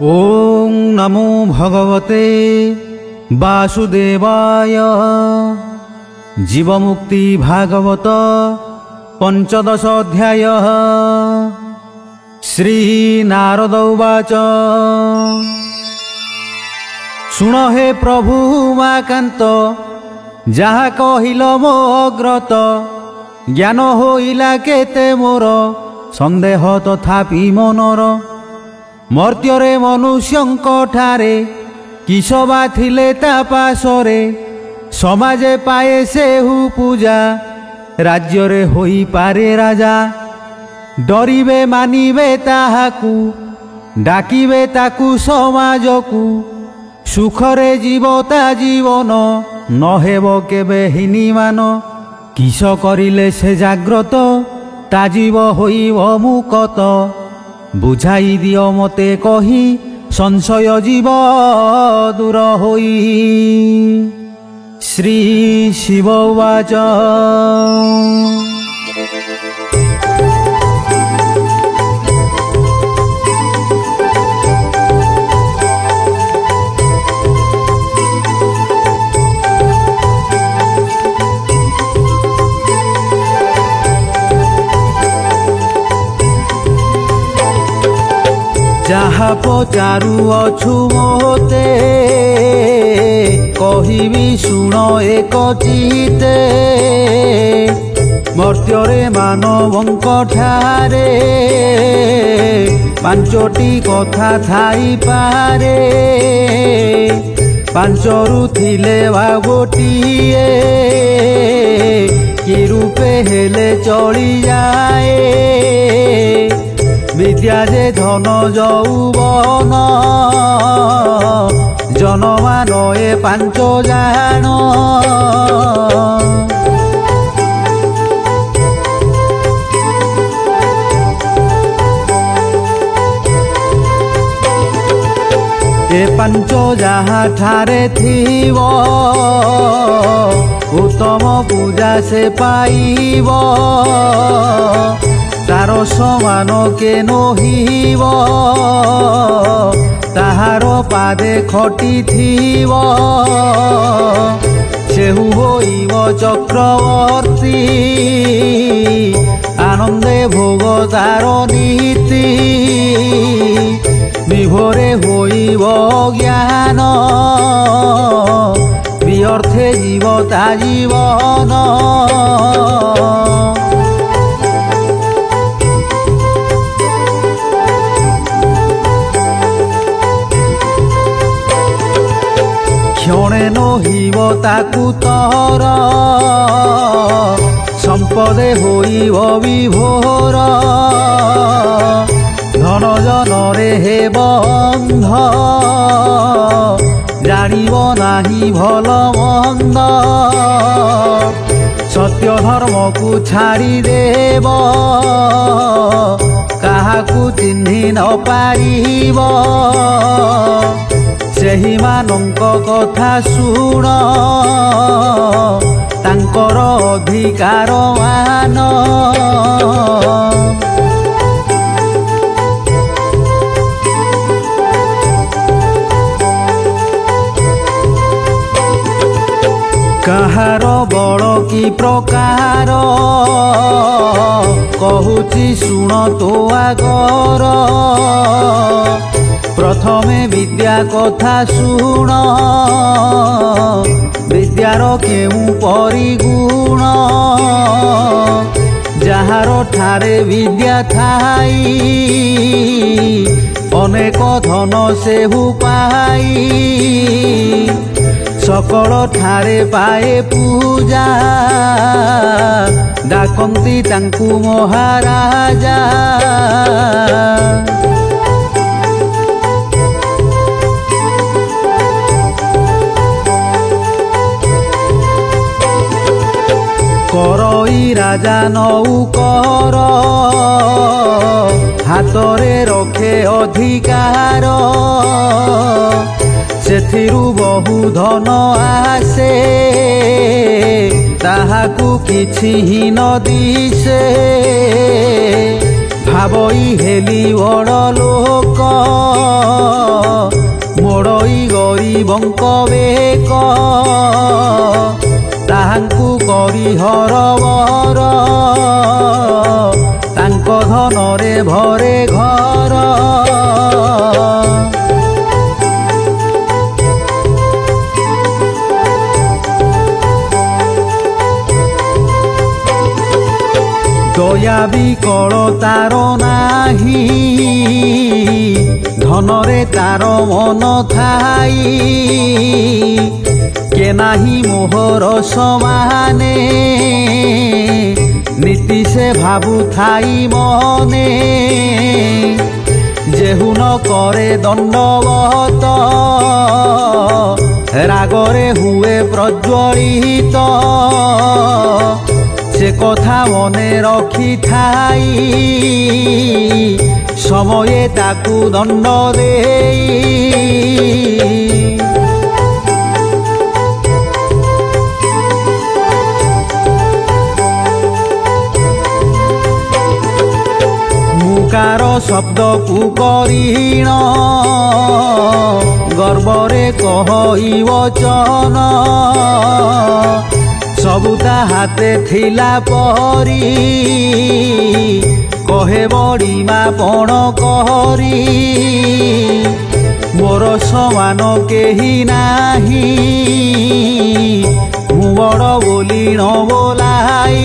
ओं नमो भगवते वासुदेवाय। जीवमुक्ति भागवत पंचदश अध्याय। श्री नारद उवाच। शुण हे प्रभु उमाकांत, जहा कहिल मो अग्रत। ज्ञान होइला केते मोर, संदेह तथापि मनर। मर्त्यरे मनुष्यंक ठारे, किसबा थिले ता पासरे। समाजे पाए सेहु पूजा, राज्यरे होई पारे राजा। डरिबे मानिबे ताहाकू, डाकिबे ताकू समाजकू। सुखरे जीवता जीवन, नहेब केबे हिनीमान। किस करिले से जाग्रत, ता जीव होइब मुकत। बुझाई दियो मते कही, संशय जीव दूर होई। श्री शिव उवाच। जहा पचारु अछु मोते, कहिबी शुण एक चिते। मर्त्यरे मानवंक ठारे, पांचटी कथा थाई पारे। पांचरु थिले वा गोटिए, कि रूपे हेले चली जाए। विद्या जे धन यौवन, जनमान ए पांच जान। ए पांच जहा ठारे थीब, उत्तम पूजा से पाइब। तार समान के नहिब, ताहार पादे खटी थीब। सेहु होइब चक्रवर्ती, आनंदे भोग तार नीति। विभोरे होइब ज्ञान, व्यर्थे जीव ता जीवन। क्षणे नहिब ताकू तोर, संपदे होइब विभोर। धन जनरे हेब अंध, जानिब नाही भल मंद। सत्य धर्म को छाड़ी देव, काहाकू चिन्हि न पारिब। सेहि मानंक कथा शुण, तांकर अधिकार मान। काहार बड़ की प्रकार, कहुची शुण तो आगर। प्रथमे विद्या कथा शुण, विद्यार केउ परिगुण। जहार ठारे विद्या थाई, अनेक धन सेहु पाई। सकल ठारे पाए पूजा, डाकंती तांकू महाराजा। करई राजा नौकर, हातरे रखे अधिकार। ସେଥିରୁ ବହୁ ଧନ ଆସେ ତାହାକୁ କିଛି ହିଁ ନ ଦିଶେ ଭାବଇ ହେଲି ବଡ଼ ଲୋକ ମୋଡ଼ଇ ଗରିବଙ୍କ ବେକ ତାହାଙ୍କୁ କରି ହରବର ତାଙ୍କ ଧନରେ ଭରେ ଘର ଦୟା ବିକଳ ତାର ନାହିଁ ଧନରେ ତାର ମନ ଥାଇ କେ ନାହିଁ ମୋହର ସମାନେ ନୀତି ସେ ଭାବୁଥାଇ ମନେ ଯେହୁ ନ କରେ ଦଣ୍ଡବତ ରାଗରେ ହୁଏ ପ୍ରଜ୍ୱଳିତ ସେ କଥା ମନେ ରଖିଥାଇ ସମୟେ ତାକୁ ଦଣ୍ଡ ଦେଇ ମୁକାର ଶବ୍ଦକୁ କରିଣ ଗର୍ବରେ କହି ବଚନ ସବୁ ତା ହାତେ ଥିଲା ପରି କହେ ବଡ଼ିମା ପଣ କରି ମୋର ସମାନ କେହି ନାହିଁ ମୁଁ ବଡ଼ ବୋଲି ନ ବୋଲାଇ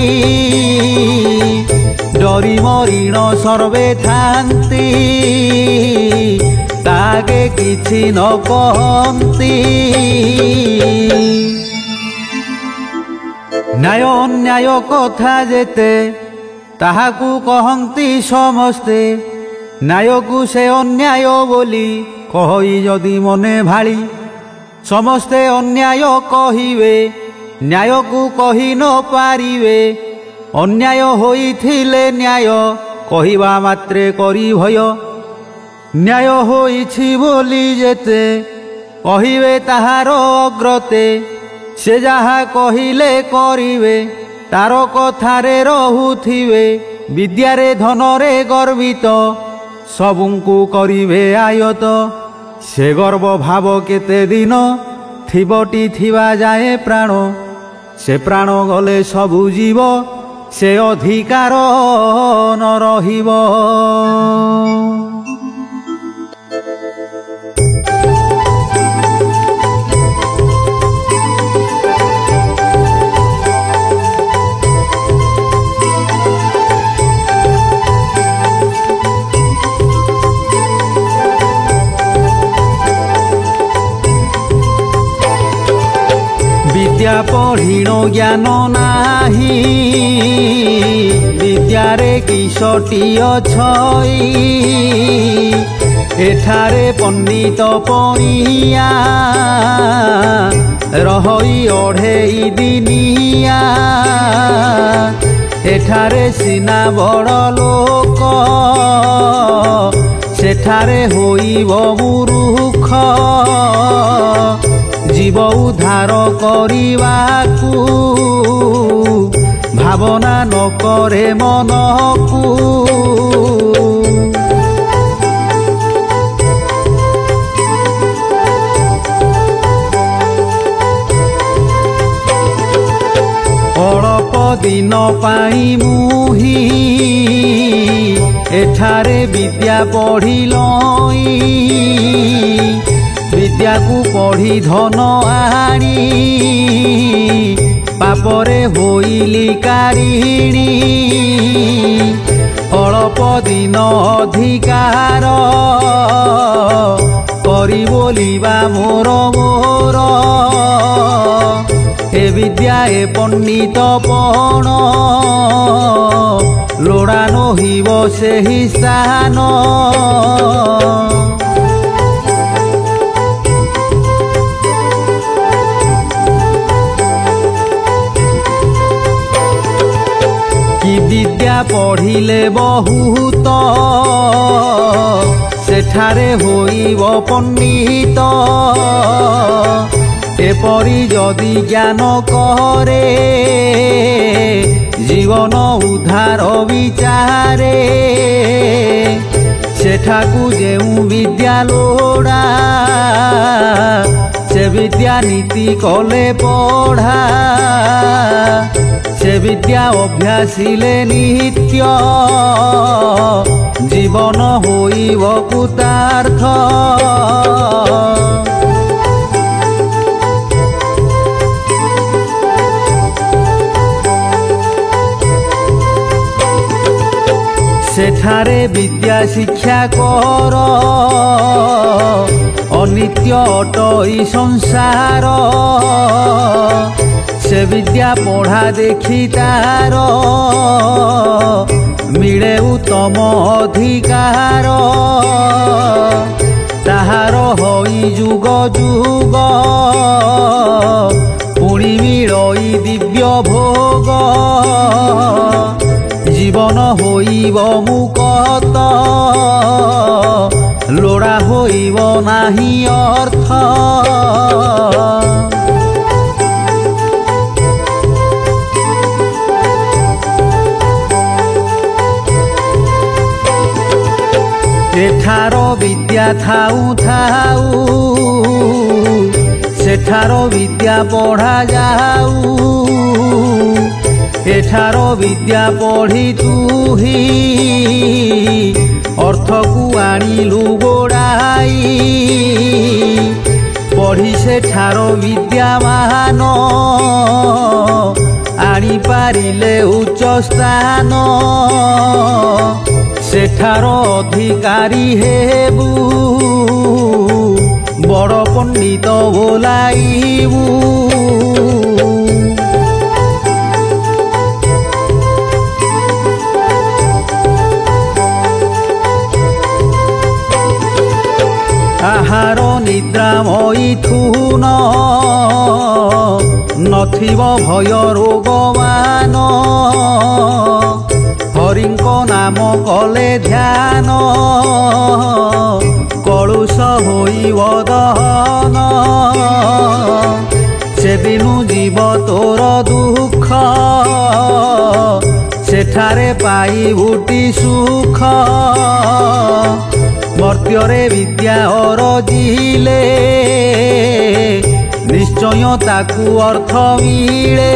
ଡରି ମରିଣ ସର୍ବେ ଥାନ୍ତି ତାକେ କିଛି ନ କହନ୍ତି ନ୍ୟାୟ ଅନ୍ୟାୟ କଥା ଯେତେ ତାହାକୁ କହନ୍ତି ସମସ୍ତେ ନ୍ୟାୟକୁ ସେ ଅନ୍ୟାୟ ବୋଲି କହି ଯଦି ମନେ ଭାଳି ସମସ୍ତେ ଅନ୍ୟାୟ କହିବେ ନ୍ୟାୟକୁ କହି ନ ପାରିବେ ଅନ୍ୟାୟ ହୋଇଥିଲେ ନ୍ୟାୟ କହିବା ମାତ୍ରେ କରି ଭୟ ନ୍ୟାୟ ହୋଇଛି ବୋଲି ଯେତେ କହିବେ ତାହାର ଅଗ୍ରତେ ସେ ଯାହା କହିଲେ କରିବେ ତାର କଥାରେ ରହୁଥିବେ ବିଦ୍ୟାରେ ଧନରେ ଗର୍ବିତ ସବୁଙ୍କୁ କରିବେ ଆୟତ ସେ ଗର୍ବ ଭାବ କେତେ ଦିନ ଥିବଟି ଥିବା ଯାଏ ପ୍ରାଣ ସେ ପ୍ରାଣ ଗଲେ ସବୁ ଯିବ ସେ ଅଧିକାର ନ ରହିବ विद्या पढ़िण ज्ञान नाही विद्यारे किसटी अछई एठारे पंडित पणिया रही अढ़ेई दिनिया एठारे सिना बड़ लोक सेठारे होइब मूर्ख जीव उद्धार करिबाकू भावना न करे मनकू अल्प दिन पाई मुही एठारे विद्या पढ़िलई विद्या को पढ़ी धन आनी पापरे होइली कारिणी अल्प दिन अधिकार करी बोलिबा मोर मोर ए विद्या ए पंडित पण लोड़ा नहिब सेहि स्थान कि विद्या पढ़िले बहुत सेठारे होइब पंडित एपरि जदि ज्ञान करे जीवन उद्धार विचारे सेठाकू जेउ विद्या लोड़ा से विद्या नीति कले पढ़ा से विद्या अभ्यासिले नित्य जीवन होइब कृतार्थ सेठारे विद्या शिक्षा कर अनित्य अटई संसार से विद्या पढ़ा देखी तार मिले उत्तम अधिकार ताहार होई जुग जुग पुणी मिलई दिव्य भोग जीवन होइब मुक्त लोड़ा होइब नाही अर्थ एठार विद्या थाऊ थाऊ सेठार विद्या पढ़ा जाऊ एठार विद्या पढ़ी तू ही अर्थ को आनिलु गोड़ाई पढ़ी सेठार विद्यामान आनी पारिले उच्च स्थान सेठार अधिकारी हेबू बड़ पंडित बोलाइबू आहार निद्रा मैथुन नथिब भय रोगवान हरिंको नाम कले ध्यान कलुष होइब दहन सेदिनु जीव तोर दुख सेठारे पाइबुटी सुख मर्त्यरे विद्या अरजिले निश्चय ताकू अर्थ मिले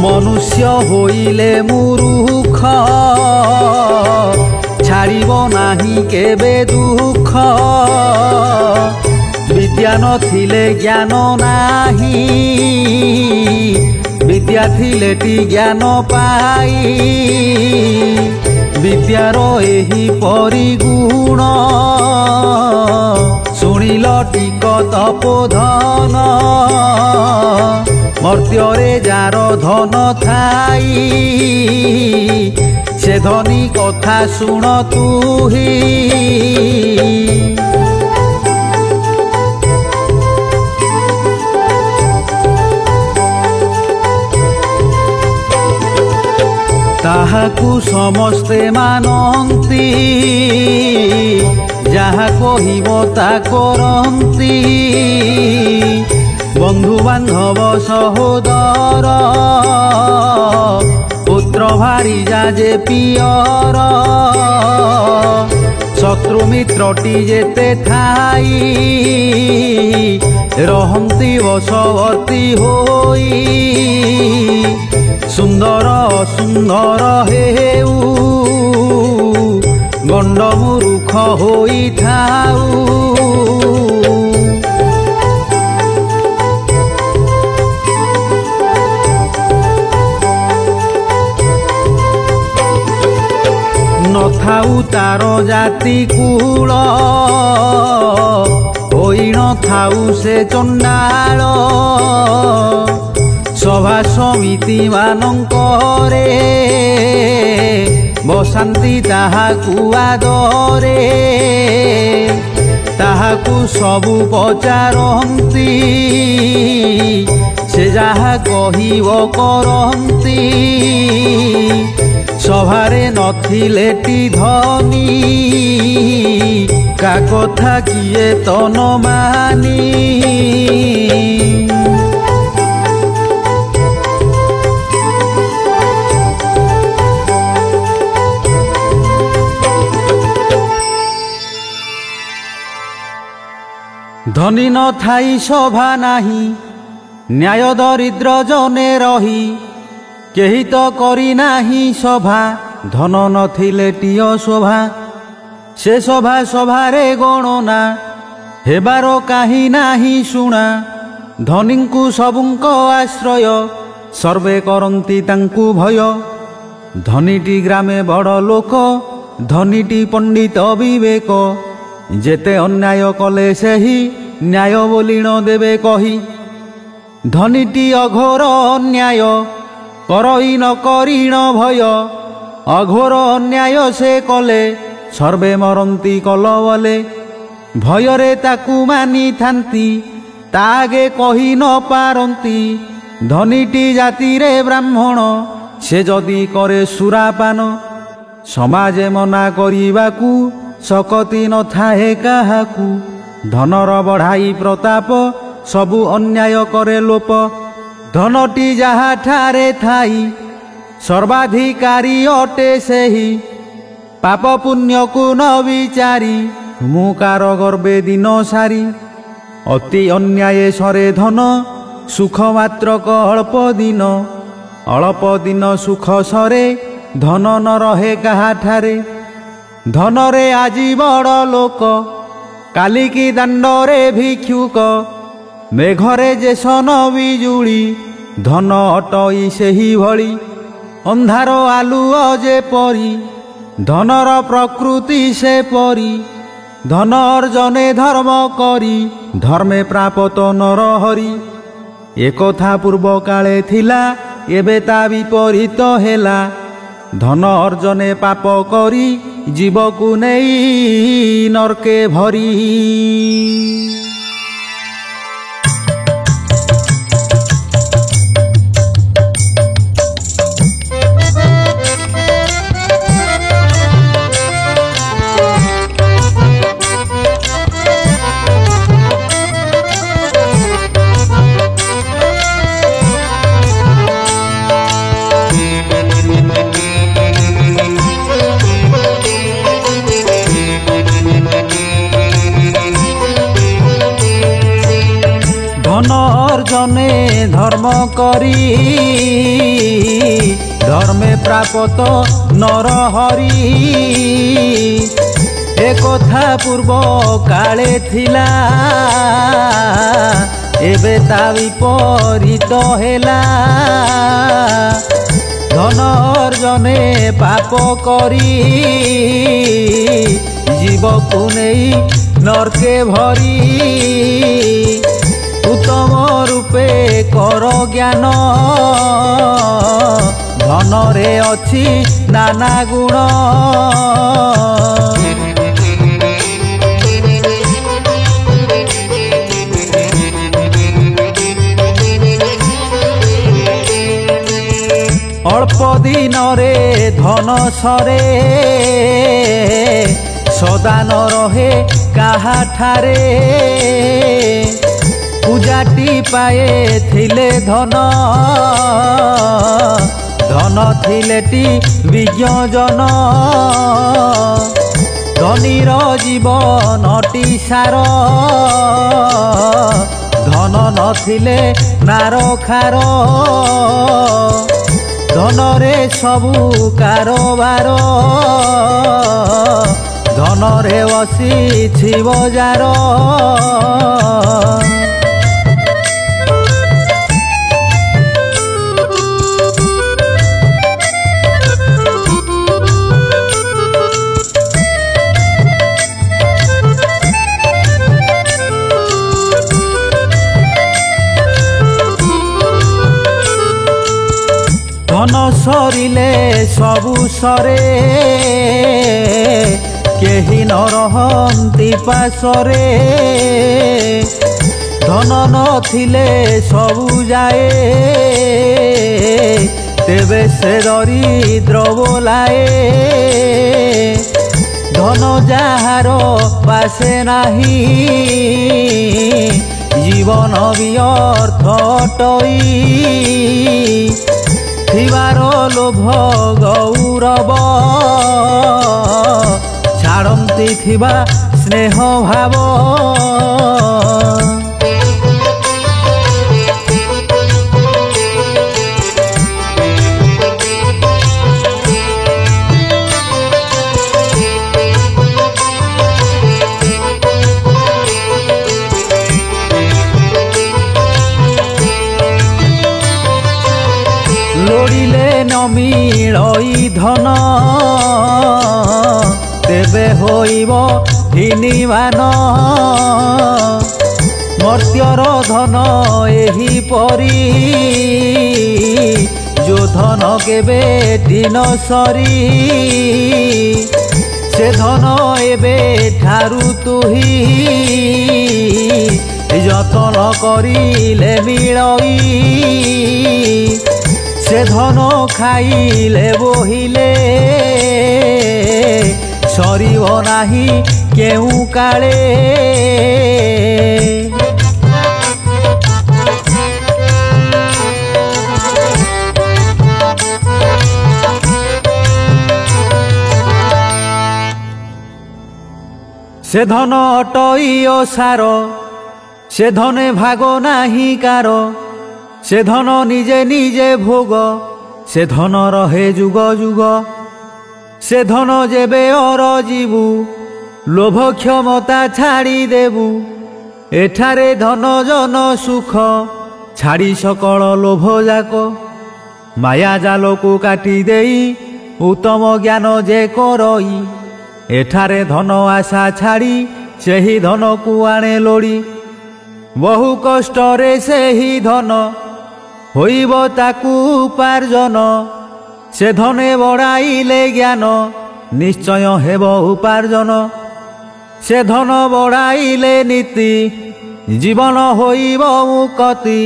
मनुष्य होइले मूर्ख छाड़िब नाही केबे दुख विद्या नथिले ज्ञान नाही विद्या थिलेटी ज्ञान पाई विद्यार एही परिगुण शुणिल टिक तपोधन मर्त्यरे जार धन थाई से धनी कथा शुण तुही ताहाकू समस्ते मानंती जहा कहिब ता करंती बंधु बांधव सहोदर पुत्र भारी जाजे पियर शत्रु मित्रटी जेते थाई रहंती वशवर्ती होई सुंदर असुंदर हेऊ गंड मूर्ख होई थाऊ नथाऊ तार जाति कूल होई नथाऊ से चंडाल सभा समिति मानंकरे ବସାନ୍ତି ତାହାକୁ ଆଦରେ, ତାହାକୁ ସବୁ ପଚାରନ୍ତି, ସେ ଯାହା କହିବ କରନ୍ତି। ସଭାରେ ନଥିଲେଟି ଧନୀ, କା କଥା କିଏ ତ ନ ମାନି। ଧନୀ ନଥାଇ ସଭା ନାହିଁ, ନ୍ୟାୟ ଦରିଦ୍ର ଜନେ ରହି, କେହି ତ କରି ନାହିଁ ସଭା, ଧନ ନଥିଲେ ଟିଅ ଶୋଭା। ସେ ସଭା ସଭାରେ ଗଣନା, ହେବାର କାହିଁ ନାହିଁ ଶୁଣା। ଧନୀଙ୍କୁ ସବୁଙ୍କ ଆଶ୍ରୟ, ସର୍ବେ କରନ୍ତି ତାଙ୍କୁ ଭୟ। ଧନୀଟି ଗ୍ରାମେ ବଡ଼ ଲୋକ, ଧନୀଟି ପଣ୍ଡିତ ବିବେକ। ଯେତେ ଅନ୍ୟାୟ କଲେ ସେହି, ନ୍ୟାୟ ବୋଲିଣ ଦେବେ କହି। ଧନୀଟି ଅଘୋର ଅନ୍ୟାୟ, କରଇ ନ କରିଣ ଭୟ। ଅଘୋର ଅନ୍ୟାୟ ସେ କଲେ, ସର୍ବେ ମରନ୍ତି କଲ ବଲେ। ଭୟରେ ତାକୁ ମାନିଥାନ୍ତି, ତା ଆଗେ କହି ନ ପାରନ୍ତି। ଧନୀଟି ଜାତିରେ ବ୍ରାହ୍ମଣ, ସେ ଯଦି କରେ ସୁରାପାନ। ସମାଜେ ମନା କରିବାକୁ, ଶକତି ନଥାଏ କାହାକୁ। ଧନର ବଢ଼ାଇ ପ୍ରତାପ, ସବୁ ଅନ୍ୟାୟ କରେ ଲୋପ। ଧନଟି ଯାହାଠାରେ ଥାଇ, ସର୍ବାଧିକାରୀ ଅଟେ ସେହି। ପାପ ପୁଣ୍ୟକୁ ନ ବିଚାରି, ମୁଁ କାର ଗର୍ବେ ଦିନ ସାରି। ଅତି ଅନ୍ୟାୟ ସରେ ଧନ, ସୁଖ ମାତ୍ରକ ଅଳ୍ପ ଦିନ। ଅଳ୍ପ ଦିନ ସୁଖ ସରେ, ଧନ ନ ରହେ କାହାଠାରେ। ଧନରେ ଆଜି ବଡ଼ ଲୋକ, କାଲିକି ଦାଣ୍ଡରେ ଭିକ୍ଷୁକ। ମେଘରେ ଯେସନ ବିଜୁଳି, ଧନ ଅଟଇ ସେହି ଭଳି। ଅନ୍ଧାର ଆଲୁଅ ଯେପରି, ଧନର ପ୍ରକୃତି ସେପରି। ଧନ ଅର୍ଜନେ ଧର୍ମ କରି, ଧର୍ମେ ପ୍ରାପତ ନର ହରି। ଏକଥା ପୂର୍ବ କାଳେ ଥିଲା, ଏବେ ତା ବିପରୀତ ହେଲା। ଧନ ଅର୍ଜନେ ପାପ କରି, ଜୀବକୁ ନେଇ ନର୍କେ ଭରି। ধন অর্জনে ধর্ম করি, ধর্মে প্রাপত নর হরি। একথা পূর্ব কালে থিলা, এবে তা বিপরীত হেলা। ধন অর্জনে পাপ করি, জীবকু নেই নরকে ভরি। উত্তম রূপে কর জ্ঞান, ধনরে অছি নানা গুণ। অল্প দিনরে ধন সরে, সদা ন রহে কাহাঠারে। পূজাটি পায়ে থিলে ধন, ধন থিলেটি বিজ্ঞজন। ধনীর জীবনটি সার, ধন নথিলে নার খার। ধনরে সবু কারবার, ধনরে বসিছি বଜାର। ধন ସରିଲେ ସବୁ ସରେ କେହି ନ ରହନ୍ତି ପାଶରେ ଧନ ନଥିଲେ ସବୁ ଯାଏ ତେବେ ସେ ଦରିଦ୍ର ବୋଲାଏ ଧନ ଯାହାର ପାଶେ ନାହିଁ ଜୀବନ ବ୍ୟର୍ଥ ଅଟଇ ଥିବାର ଲୋଭ ଗୌରବ ଛାଡ଼ନ୍ତି ଥିବା ସ୍ନେହ ଭାବ ଲୋଡ଼ିଲେ ନ ମିଳଇ ଧନ ତେବେ ହୋଇବ ହୀନିମାନ ମର୍ତ୍ତ୍ୟର ଧନ ଏହିପରି ଯୋ ଧନ କେବେ ଦିନ ସରି ସେ ଧନ ଏବେ ଠାରୁ ତୁହି ଯତନ କରିଲେ ମିଳଇ ସେ ଧନ ଖାଇଲେ ବୋହିଲେ ସରିବ ନାହିଁ କେଉଁ କାଳେ ସେ ଧନ ଅଟଇ ଅସାର ସେ ଧନେ ଭାଗ ନାହିଁ କାର ସେ ଧନ ନିଜେ ନିଜେ ଭୋଗ ସେ ଧନ ରହେ ଯୁଗ ଯୁଗ ସେ ଧନ ଯେବେ ଅର ଯିବୁ ଲୋଭ କ୍ଷମତା ଛାଡ଼ି ଦେବୁ ଏଠାରେ ଧନ ଜନ ସୁଖ ଛାଡ଼ି ସକଳ ଲୋଭ ଯାକ ମାୟା ଜାଲକୁ କାଟି ଦେଇ ଉତ୍ତମ ଜ୍ଞାନ ଯେ କରଇ ଏଠାରେ ଧନ ଆଶା ଛାଡ଼ି ସେହି ଧନକୁ ଆଣେ ଲୋଡ଼ି ବହୁ କଷ୍ଟରେ ସେହି ଧନ ହୋଇବ ତାକୁ ଉପାର୍ଜନ ସେ ଧନେ ବଢ଼ାଇଲେ ଜ୍ଞାନ ନିଶ୍ଚୟ ହେବ ଉପାର୍ଜନ ସେ ଧନ ବଢ଼ାଇଲେ ନୀତି ଜୀବନ ହୋଇବ ମୁକ୍ତି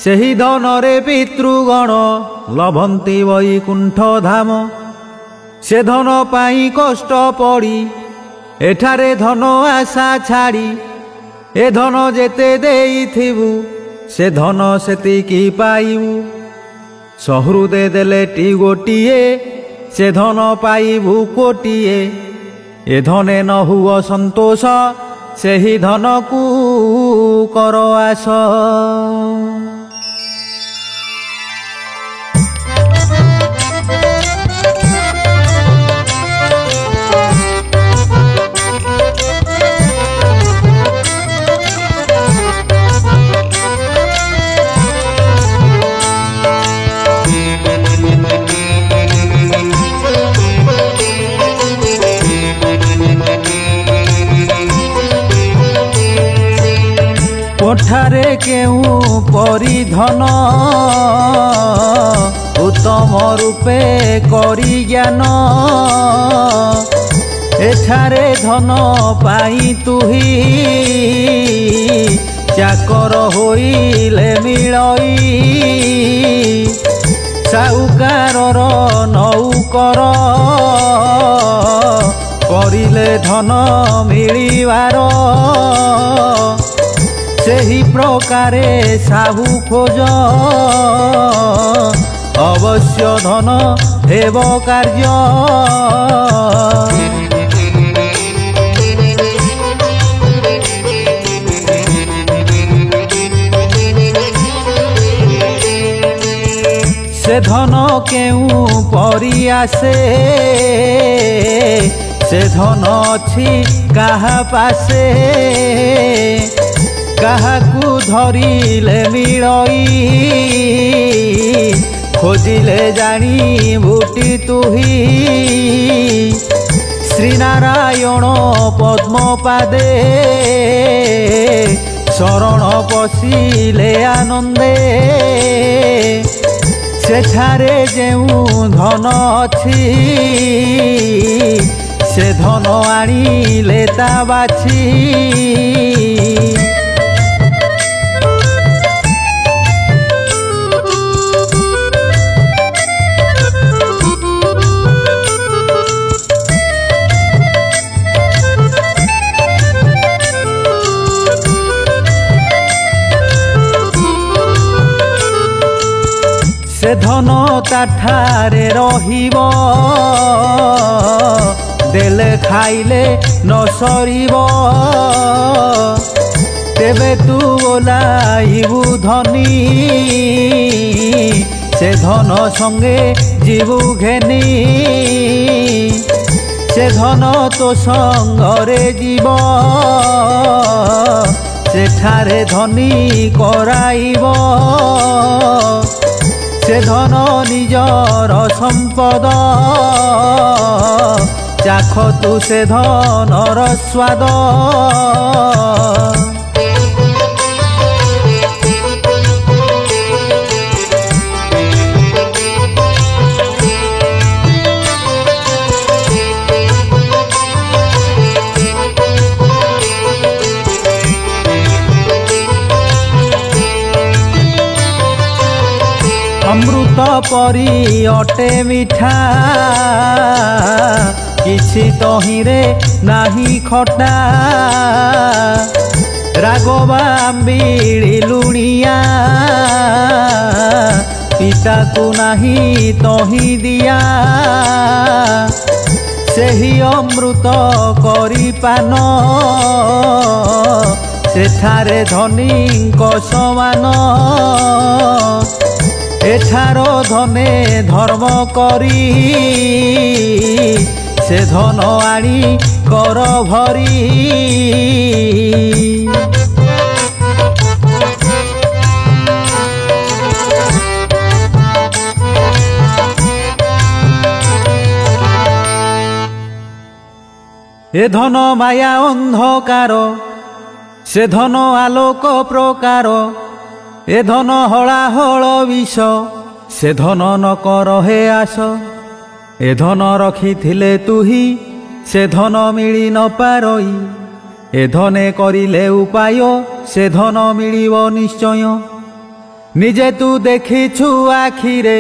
ସେହି ଧନରେ ପିତୃଗଣ ଲଭନ୍ତି ବୈକୁଣ୍ଠ ଧାମ ସେ ଧନ ପାଇଁ କଷ୍ଟ ପଡ଼ି ଏଠାରେ ଧନ ଆଶା ଛାଡ଼ି ଏ ଧନ ଯେତେ ଦେଇଥିବୁ ସେ ଧନ ସେତିକି ପାଇବୁ ସହୃଦେ ଦେଲେଟି ଗୋଟିଏ ସେ ଧନ ପାଇବୁ କୋଟିଏ ଏ ଧନେ ନ ହୁଅ ସନ୍ତୋଷ ସେହି ଧନକୁ କର ଆସ କୋଠାରେ କେଉଁ ପରିଧନ ଉତ୍ତମ ରୂପେ କରି ଜ୍ଞାନ ଏଠାରେ ଧନ ପାଇଁ ତୁହି ଚାକର ହୋଇଲେ ମିଳଇ ସାହୁକାରର ନୌକର କରିଲେ ଧନ ମିଳିବାର ସେହି ପ୍ରକାରେ ସାହୁ ଖୋଜ ଅବଶ୍ୟ ଧନ ହେବ କାର୍ଯ୍ୟ ସେ ଧନ କେଉଁ ପରି ଆସେ ସେ ଧନ ଅଛି କାହା ପାଶେ କାହାକୁ ଧରିଲେ ମିଳଇ ଖୋଜିଲେ ଜାଣି ବୁଟି ତୁହି ଶ୍ରୀନାରାୟଣ ପଦ୍ମପାଦେ ଶରଣ ପଶିଲେ ଆନନ୍ଦେ ସେଠାରେ ଯେଉଁ ଧନ ଅଛି ସେ ଧନ ଆଣିଲେ ତା ବାଛି से धन ताठारे रहिबो देले खाइले न सरिबो तेबे तू ओलाइबु धनी से धन संगे जीवु घेनी से धन तो संगरे जीव सेठारे धनी कराइबो से धन निजर संपद चाख तू से धनर स्वाद अमृत परी अटे मिठा किछि तहिरे नाही खटा रागवा आंबिड़ी लुणिया पिता को नाही तहि दिया सेही अमृत करी पान सेठारे धनीको समान एठारो धने धर्म करी से धन आनी कर भरी ए धन माया अंधकार से धन आलोक प्रकार ए धन हलाहल विष से धन न कर हे आस ए धन रखिथिले तुही से धन मिली न पारई ए धने करिले उपाय से धन मिलिबो निश्चय निजे तू देखिछु आखिरे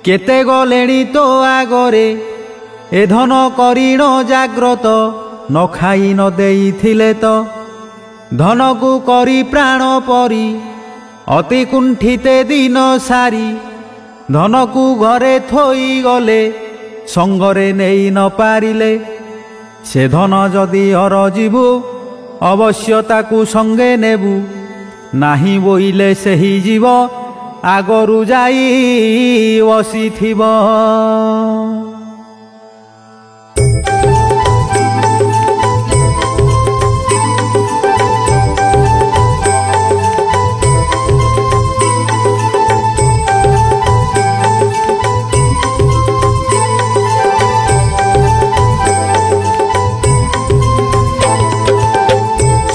केते गलेणी तो आगरे ए धन करिण जाग्रत न खाई न देइथिले तो धन को करी प्राण परी अति कुंठिते दिन सारी धन को घरे थोई गले संगरे नहीं न पारिले से धन जदि हरजिबु अवश्य ताकू संगे नेबु नाही बोइले सेही जीव आगरु जाई बसिथिबो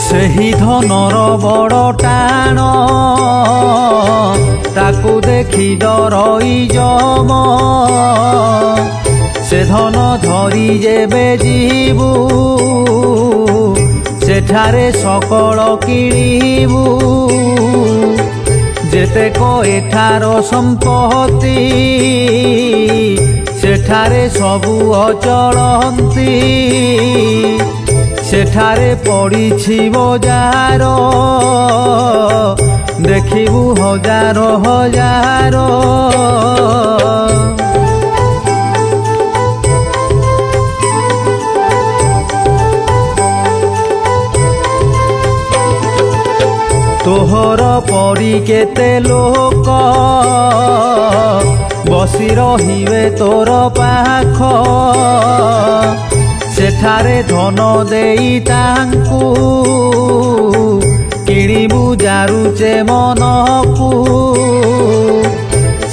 सेही धनर बड़ टाण ताकू देखी डरई जम से धन धरी जेबे जीवु सेठारे सकल किणीबु जेतेक एठार संपत्ति सेठारे सबु अचलंती सेठारे पड़ीछि बजार देखिबु हजार हजार तोहर परी केते लोक बसी रहिबे तोर पाख सेठारे धन देई तांकू किणिबु जारुचे मनकू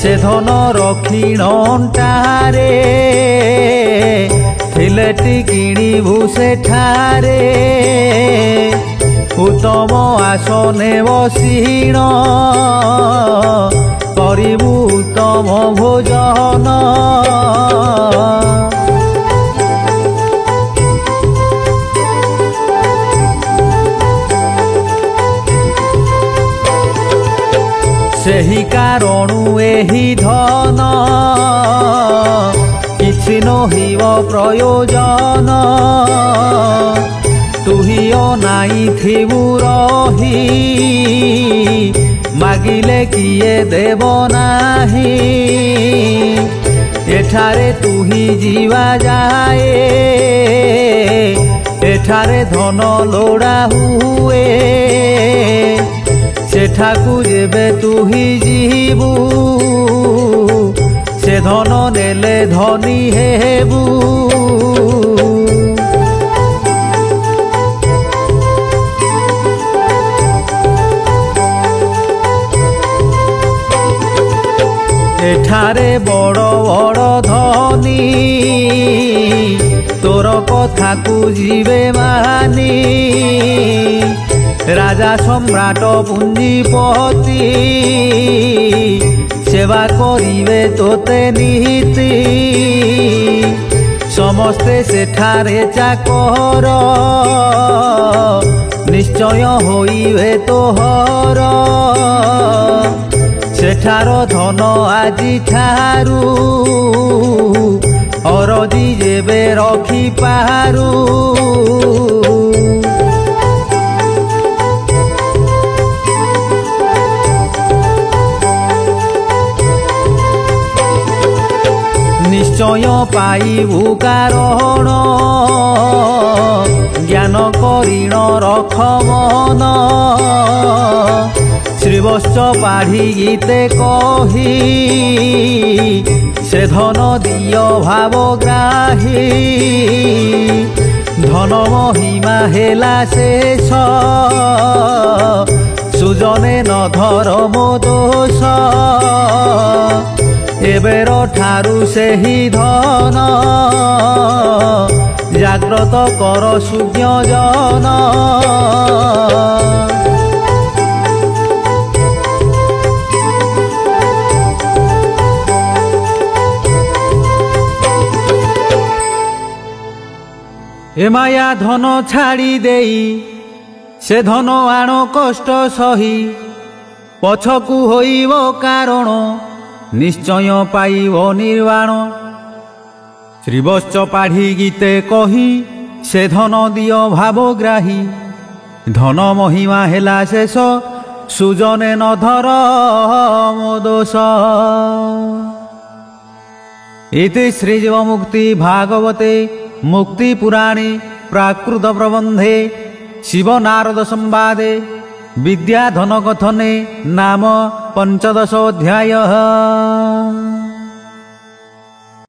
से धन रखिण अंटारे थिलेटी किणिबु सेठारे उत्तम आसने बसिण କରିବୁ ତମ ଭୋଜନ। ସେହି କାରଣୁ ଏହି ଧନ କିଛି ନହିବ ପ୍ରୟୋଜନ। ତୁହି ଅନାଇଥିବୁ ରହି ମାଗିଲେ କିଏ ଦେବ ନାହିଁ। ଏଠାରେ ତୁହି ଯିବା ଯାଏ ଏଠାରେ ଧନ ଲୋଡ଼ା ହୁଏ। ସେଠାକୁ ଯେବେ ତୁହି ଯିବୁ ସେ ଧନ ନେଲେ ଧନୀ ହେବୁ। ଏଠାରେ ବଡ଼ ବଡ଼ ଧନୀ ତୋର କଥାକୁ ଯିବେ ମାନି। ରାଜା ସମ୍ରାଟ ପୁଞ୍ଜିପତି ସେବା କରିବେ ତୋତେ ନିତି। ସମସ୍ତେ ସେଠାରେ ଚାକର ନିଶ୍ଚୟ ହୋଇବେ ତୋହର। ସେଠାର ଧନ ଆଜିଠାରୁ ଅରଜି ଯେବେ ରଖିପାରୁ। ନିଶ୍ଚୟ ପାଇବୁ କାରଣ ଜ୍ଞାନ କରିଣ ରଖ ମନ। ଶ୍ରୀବତ୍ସ ପାଢ଼ୀ ଗୀତେ କହି ସେ ଧନ ଦିଅ ଭାବଗ୍ରାହୀ। ଧନ ମହିମା ହେଲା ଶେଷ ସୁଜନେ ନ ଧର ମୋ ଦୋଷ। ଏବେର ଠାରୁ ସେହି ଧନ ଜାଗ୍ରତ କର ସୁଜ୍ଞଜନ। ଏ ମାୟା ଧନ ଛାଡ଼ି ଦେଇ ସେ ଧନ ଆଣ କଷ୍ଟ ସହି। ପଛକୁ ହୋଇବ କାରଣ ନିଶ୍ଚୟ ପାଇବ ନିର୍ବାଣ। ଶ୍ରୀବତ୍ସ ପାଢ଼ୀ ଗୀତେ କହି ସେ ଧନ ଦିଅ ଭାବଗ୍ରାହୀ। ଧନ ମହିମା ହେଲା ଶେଷ ସୁଜନେ ନ ଧର ମୋ ଦୋଷ। ଇତି ଶ୍ରୀଜୀବମୁକ୍ତି ଭାଗବତେ ମୁକ୍ତି ପୁରାଣେ ପ୍ରାକୃତ ପ୍ରବନ୍ଧେ ଶିବ ନାରଦ ସମ୍ବାଦେ ବିଦ୍ୟାଧନ କଥନେ ନାମ 15 ଅଧ୍ୟାୟ।